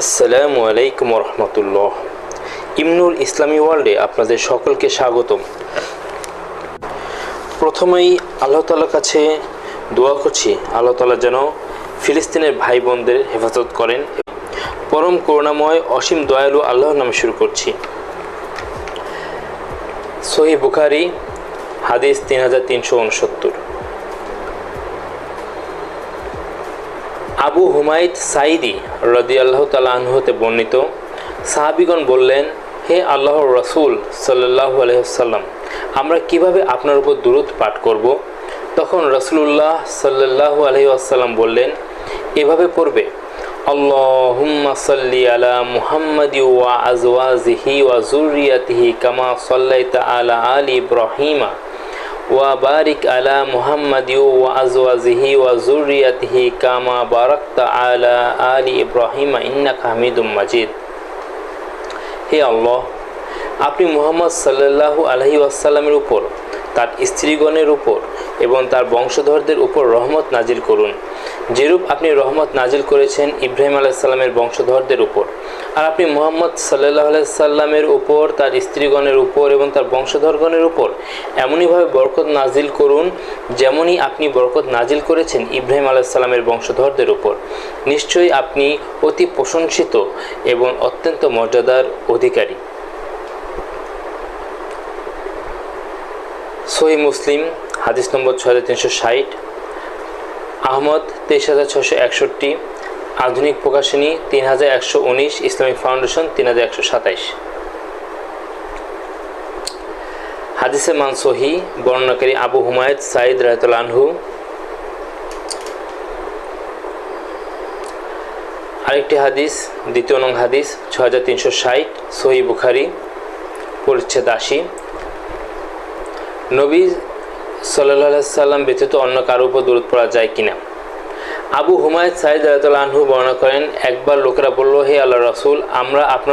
আসসালামু আলাইকুম রহমতুল্লাহ। ইমনুল ইসলামী ওয়ার্ল্ডে আপনাদের সকলকে স্বাগতম। প্রথমেই আল্লাহ তাআলার কাছে দোয়া করছি, আল্লাহ তাআলা যেন ফিলিস্তিনের ভাই বোনদের হেফাজত করেন। পরম করুণাময় অসীম দয়ালু আল্লাহর নামে শুরু করছি। সহিহ বুখারী হাদিস 3369। আবু হুমায়দ সাঈদী রাদিয়াল্লাহু তাআলা আনহু হতে বর্ণিত, সাহাবীগণ বললেন, হে আল্লাহর রাসূল সাল্লাল্লাহু আলাইহি ওয়াসাল্লাম, আমরা কিভাবে আপনার উপর দুরূদ পাঠ করব? তখন রাসূলুল্লাহ সাল্লাল্লাহু আলাইহি ওয়াসাল্লাম বললেন, এভাবে পড়বে, আল্লাহুম্মা সাল্লি আলা মুহাম্মাদি ওয়া আজওয়াজিহি ওয়া যুররিয়াতিহি কামা সাল্লাইতা আলা আলি ইব্রাহিমা ওয়া বারিক আলা মুহাম্মাদি ওয়া আজওয়াজিহি ওয়া যুররিয়াতিহি কামা বারাকতা আলা আলি ইব্রাহিমা ইন্নাকা হামিদুম মাজিদ। হে আল্লাহ, আপনি মুহাম্মদ সাল্লাল্লাহু আলাইহি ওয়াসাল্লামের উপর, তার স্ত্রীগণের উপর এবং তার বংশধরদের উপর রহমত নাজিল করুন, যেরূপ আপনি রহমত নাজিল করেছেন ইব্রাহিম আলাইহিস সালামের বংশধরদের উপর। আর আপনি মুহাম্মদ সাল্লাল্লাহু আলাইহি সাল্লামের উপর, তার স্ত্রীগণের উপর এবং তার বংশধরগণের উপর এমনইভাবে বরকত নাজিল করুন যেমনই আপনি বরকত নাজিল করেছেন ইব্রাহিম আলাইহিস সালামের বংশধরদের উপর। নিশ্চয়ই আপনি অতি প্রশংসিত এবং অত্যন্ত মর্যাদার অধিকারী। সহিহ মুসলিম হাদিস নম্বর 6360, আহমদ 23661, আধুনিক প্রকাশনী 3119, ইসলামিক ফাউন্ডেশন 3127। হাদিসে মান সহি, বর্ণনাকারী আবু হুমায়দ সাঈদ রাদিয়াল্লাহু আনহু। আরেকটি হাদিস, দ্বিতীয় নং হাদিস 6360, সহিহ বুখারী পরিচ্ছেদ 80, নবী সাল্লাল্লাহু আলাইহি সাল্লাম ব্যতীত অন্য কারো উপর দরুদ পড়া যায় কিনা? আবু হুমায়দ সাঈদ রাদিয়াল্লাহু আনহু বর্ণনা করেন, একবার লোকেরা বলল, হে আল্লাহর রাসূল, আমরা আপনার